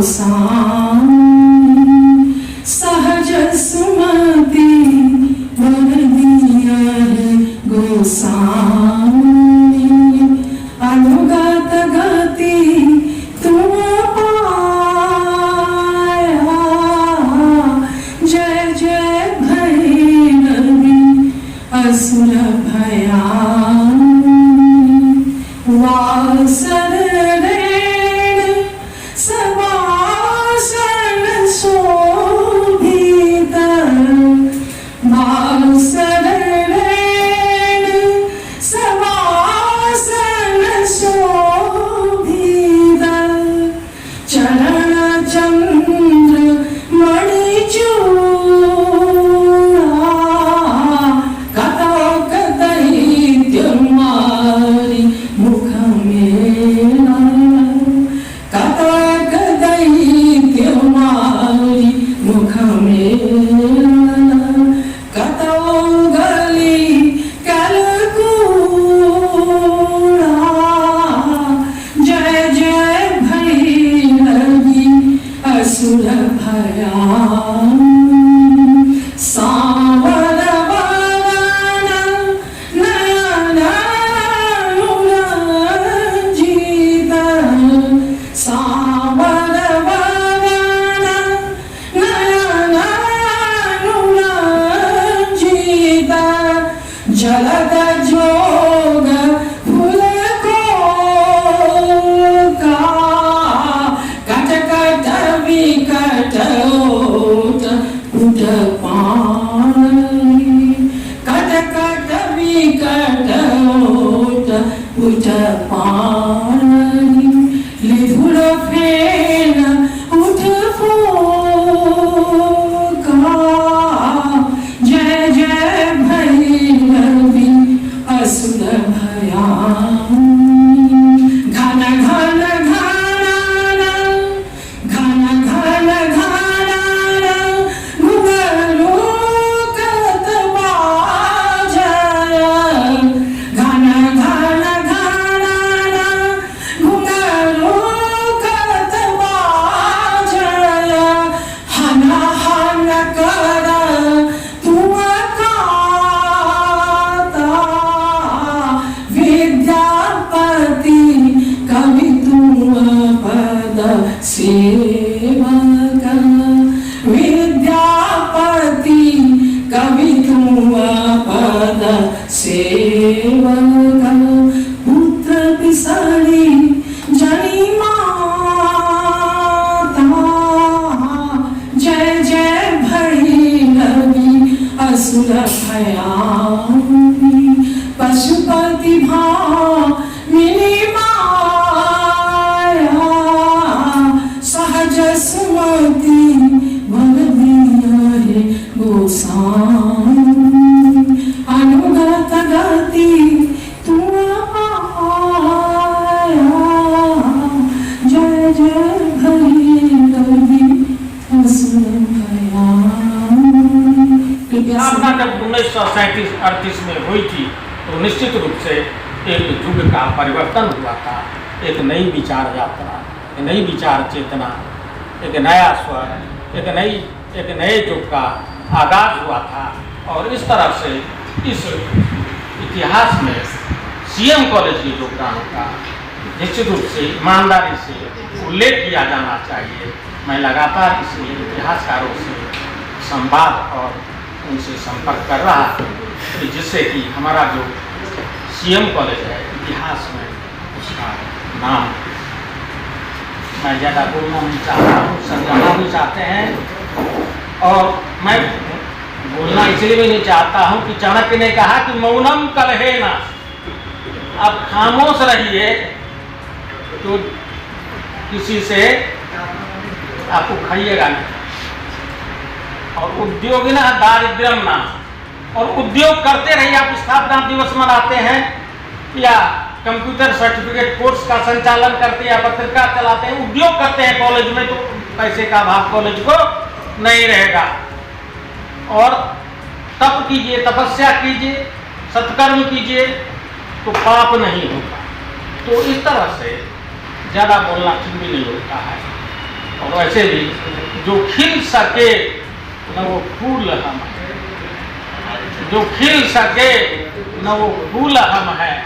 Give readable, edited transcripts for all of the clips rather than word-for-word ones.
गोसाई सहज सुमति वर दिया है गोसाई अनुगत गति तुम पाया जय जय भैरवी असुर भयानी वासर रेण सवासन शोभित वासर रेण सवासन शोभित चरण चंद्र मणिचूड़ा कतक दैत्यमारी मुख मेला कतक दैत्यमारी मुख मेला कतो गली कलकूड़ा जय जय भैरवी असुर भयानी सांवर वदन नयन अनुरंजित सांवर वदन नयन अनुरंजित जलद जोग फूल कोका कट कट विकट ओट उठ पानी कट कट विकट ओट उठ पानी लिधुर फेन उठ फूका जय जय भैरवी असुर भयानी घन घन घन घन घन घन मुगलोकत बाजय घन घन घन मुगलोकत बाजय हन हन कर तुम काता विद्यापति कवि तुम पद सेवक विद्यापति कवि तुम पद सेवक पुत्र पिसड़ी जनी माता जय जय भैरवी असुर भयानी पशुपति भामिनी माया सहज सुमति वर दिया है गोसाई अनुगत गति तुम पाया जय जय भैरवी असुर भयानी। स्थापना जब 1937-38 में हुई थी तो निश्चित रूप से एक युग का परिवर्तन हुआ था। एक नई विचार यात्रा, एक नई विचार चेतना, एक नया स्वर, एक नए युग का आगाज हुआ था। और इस तरह से इस इतिहास में सीएम कॉलेज के योगदानों का निश्चित रूप से ईमानदारी से उल्लेख किया जाना चाहिए। मैं लगातार इस इतिहासकारों से संवाद और उनसे संपर्क कर रहा हूँ कि जिससे कि हमारा जो सीएम कॉलेज है इतिहास में उसका नाम मैं ज़्यादा बोलना नहीं चाहता हूँ, समझाना भी चाहते हैं। और मैं बोलना इसलिए भी नहीं चाहता हूँ कि चाणक्य ने कहा कि मौनम कलहेन, आप खामोश रहिए तो किसी से आपको खाइएगा नहीं। और उद्योगिना दारिद्र्यम ना, और उद्योग करते रहिए। आप स्थापना दिवस मनाते हैं या कंप्यूटर सर्टिफिकेट कोर्स का संचालन करते हैं या पत्रिका चलाते हैं, उद्योग करते हैं कॉलेज में, तो पैसे का अभाव कॉलेज को नहीं रहेगा। और तप कीजिए, तपस्या कीजिए, सत्कर्म कीजिए तो पाप नहीं होगा। तो इस तरह से ज़्यादा बोलना ठीक भी नहीं होता है। और वैसे भी जो खिल सके न वो फूल हम हैं, जो खिल सके न वो फूल हम हैं,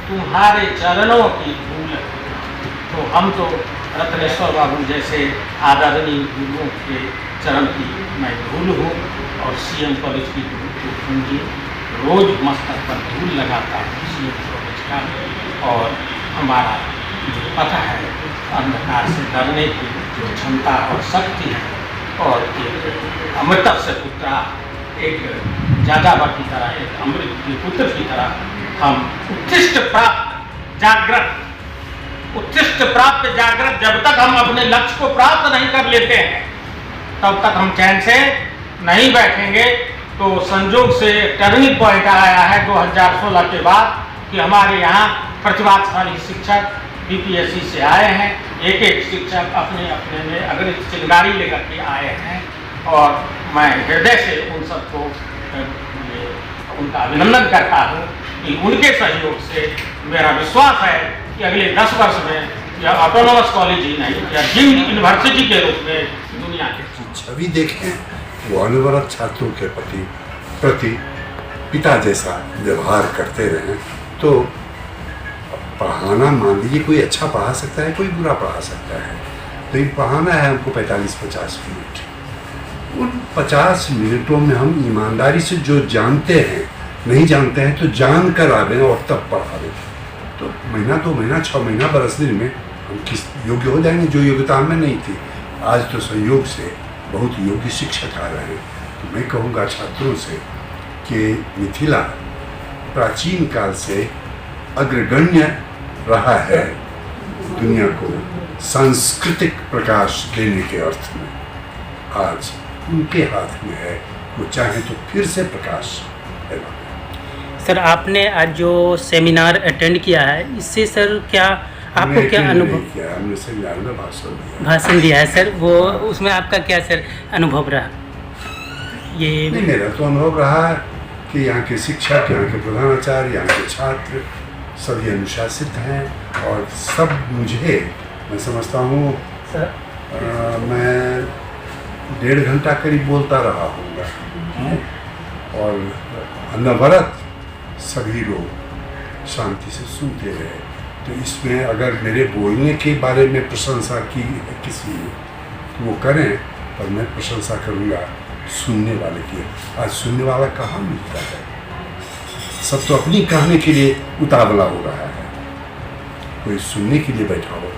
तुम्हारे चरणों की धूल है। तो हम तो रत्नेश्वर बाबू जैसे आदरणीय गुरुओं के चरण की मैं धूल हूँ और सीएम कॉलेज की धूल को पूंजी रोज मस्तक पर धूल लगाता हूँ सीएम कॉलेज का। और हमारा जो पता है अंधकार से डरने की जो क्षमता और शक्ति है, और एक अमृत से पुत्रा, एक जाजाबा की तरह, एक अमृत के पुत्र की तरह हम उत्कृष्ट प्राप्त जागृत जब तक हम अपने लक्ष्य को प्राप्त नहीं कर लेते हैं तब तक हम चैन से नहीं बैठेंगे। तो संजोग से टर्निंग पॉइंट आया है 2016 के बाद कि हमारे यहाँ प्रतिभाशाली शिक्षक बीपीएससी से आए हैं, एक एक शिक्षक अपने अपने में अग्रिम चिंगारी लेकर के आए हैं। और मैं हृदय से उन सबको उनका अभिनंदन करता हूँ कि उनके सहयोग से मेरा विश्वास है कि अगले 10 वर्ष में यह ऑटोनोमस कॉलेज ही नहीं या डीम्ड यूनिवर्सिटी के रूप में दुनिया के छवि देखें, वो अनवरत छात्रों के प्रति पिता जैसा व्यवहार करते रहें। तो पढ़ाना, मान लीजिए कोई अच्छा पढ़ा सकता है, कोई बुरा पढ़ा सकता है, तो ये पढ़ाना है हमको 45-50 मिनट। उन 50 मिनटों में हम ईमानदारी से जो जानते हैं, नहीं जानते हैं तो जान कर आवें और तब पढ़ावें। तो महीना, 2 महीना, 6 महीना, बरस दिन में हम किस योग्य हो जाएंगे जो योग्यता में नहीं थी। आज तो संयोग से बहुत योग्य शिक्षक आ रहे हैं। तो मैं कहूँगा छात्रों से कि मिथिला प्राचीन काल से अग्रगण्य रहा है दुनिया को सांस्कृतिक प्रकाश देने के अर्थ में। आज उनके हाथ में है, वो चाहे तो फिर से प्रकाश है। सर, आपने आज जो सेमिनार अटेंड किया है, इससे सर क्या आपको क्या अनुभव किया? हमने सेमिनार में भाषण दिया है सर, वो उसमें आपका क्या सर अनुभव रहा? ये नहीं, मेरा तो अनुभव रहा कि यहाँ के शिक्षक, यहाँ के प्रधानाचार्य, यहाँ के छात्र सभी अनुशासित हैं और सब मैं समझता हूँ मैं 1.5 घंटा करीब बोलता रहा हूँगा और अनवरत सभी लोग शांति से सुनते रहे। तो इसमें अगर मेरे बोलने के बारे में प्रशंसा की है किसी ने तो वो करें, पर मैं प्रशंसा करूँगा सुनने वाले की। आज सुनने वाला कहाँ मिलता है? सब तो अपनी कहने के लिए उतावला हो रहा है, कोई सुनने के लिए बैठा हो।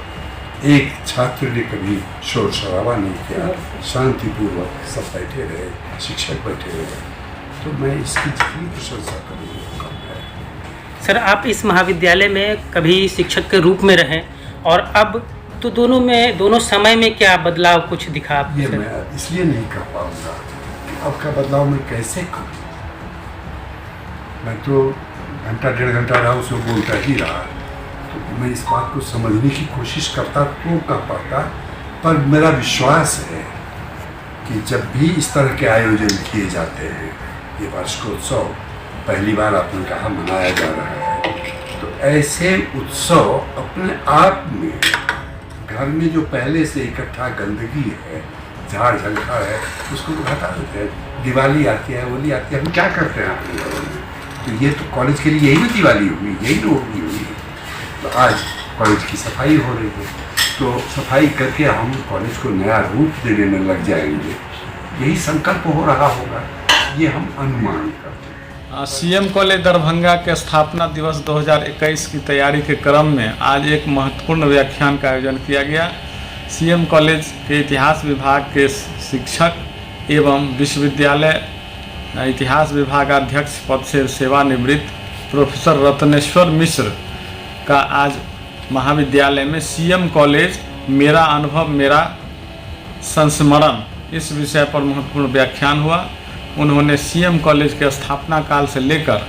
एक छात्र ने कभी शोर शराबा नहीं किया, शांतिपूर्वक सब बैठे रहे, शिक्षक बैठे रहे। तो मैं इसकी जितनी प्रशंसा करूँगा कम है। सर, आप इस महाविद्यालय में कभी शिक्षक के रूप में रहें और अब तो दोनों समय में क्या बदलाव कुछ दिखा? ये मैं इसलिए नहीं कह पाऊँगा कि अब का बदलाव मैं कैसे कहूँ। मैं तो 1-1.5 घंटा रहा, उसमें बोलता ही रहा। तो मैं इस बात को समझने की कोशिश करता तो कह पाता, पर मेरा विश्वास है कि जब भी इस तरह के आयोजन किए जाते हैं, ये वार्षिकोत्सव पहली बार आपने कहा मनाया जा रहा है, तो ऐसे उत्सव अपने आप में घर में जो पहले से इकट्ठा गंदगी है, झाड़ झंखाड़ है, उसको हटा देते हैं। दिवाली आती है, होली आती है, हम क्या करते हैं अपने घरों में? तो ये तो कॉलेज के लिए यही ना दिवाली हुई, यही तो होली हुई। तो आज कॉलेज की सफाई हो रही है, तो सफाई करके हम कॉलेज को नया रूप देने में लग जाएंगे। यही संकल्प हो रहा होगा, ये हम अनुमान करते हैं। सीएम कॉलेज दरभंगा के स्थापना दिवस 2021 की तैयारी के क्रम में आज एक महत्वपूर्ण व्याख्यान का आयोजन किया गया। सीएम कॉलेज के इतिहास विभाग के शिक्षक एवं विश्वविद्यालय इतिहास विभागाध्यक्ष पद से सेवानिवृत्त प्रोफेसर रत्नेश्वर मिश्र का आज महाविद्यालय में सीएम कॉलेज मेरा अनुभव मेरा संस्मरण इस विषय पर महत्वपूर्ण व्याख्यान हुआ। उन्होंने सीएम कॉलेज के स्थापना काल से लेकर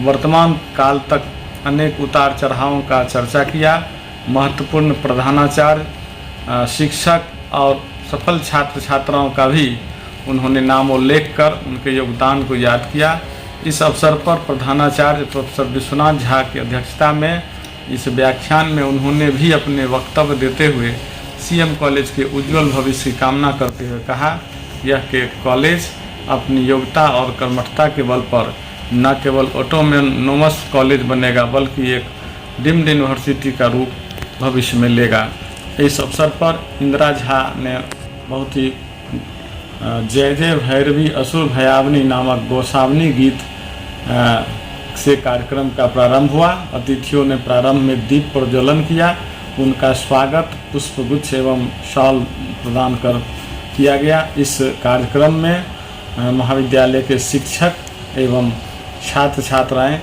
वर्तमान काल तक अनेक उतार चढ़ावों का चर्चा किया। महत्वपूर्ण प्रधानाचार्य, शिक्षक और सफल छात्र छात्राओं का भी उन्होंने नाम उल्लेख कर उनके योगदान को याद किया। इस अवसर पर प्रधानाचार्य प्रोफेसर विश्वनाथ झा की अध्यक्षता में इस व्याख्यान में उन्होंने भी अपने वक्तव्य देते हुए सीएम कॉलेज के उज्जवल भविष्य की कामना करते हुए कहा यह कि कॉलेज अपनी योग्यता और कर्मठता के बल पर न केवल ऑटोनोमस कॉलेज बनेगा बल्कि एक डीम्ड यूनिवर्सिटी का रूप भविष्य में लेगा। इस अवसर पर इंदिरा झा ने बहुत ही जय जय भैरवी असुर भयावनी नामक गोसावनी गीत से कार्यक्रम का प्रारंभ हुआ। अतिथियों ने प्रारंभ में दीप प्रज्वलन किया। उनका स्वागत पुष्पगुच्छ एवं शॉल प्रदान कर किया गया। इस कार्यक्रम में महाविद्यालय के शिक्षक एवं छात्र छात्राएं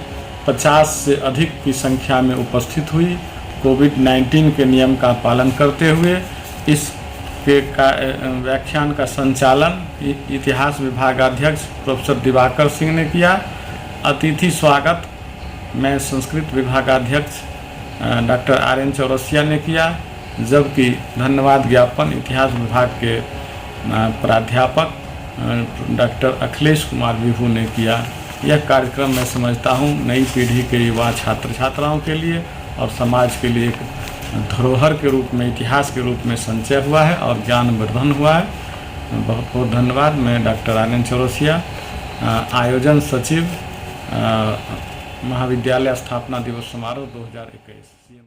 50 से अधिक की संख्या में उपस्थित हुई। कोविड-19 के नियम का पालन करते हुए इस के व्याख्यान का संचालन इतिहास विभागाध्यक्ष प्रोफेसर दिवाकर सिंह ने किया। अतिथि स्वागत में संस्कृत विभागाध्यक्ष डॉक्टर RN चौरसिया ने किया, जबकि धन्यवाद ज्ञापन इतिहास विभाग के प्राध्यापक डॉक्टर अखिलेश कुमार विभू ने किया। यह कार्यक्रम मैं समझता हूँ नई पीढ़ी के युवा छात्र छात्राओं के लिए और समाज के लिए एक धरोहर के रूप में, इतिहास के रूप में संचय हुआ है और ज्ञानवर्धन हुआ है। बहुत बहुत धन्यवाद। मैं डॉक्टर RN चौरसिया, आयोजन सचिव, महाविद्यालय स्थापना दिवस समारोह 2021।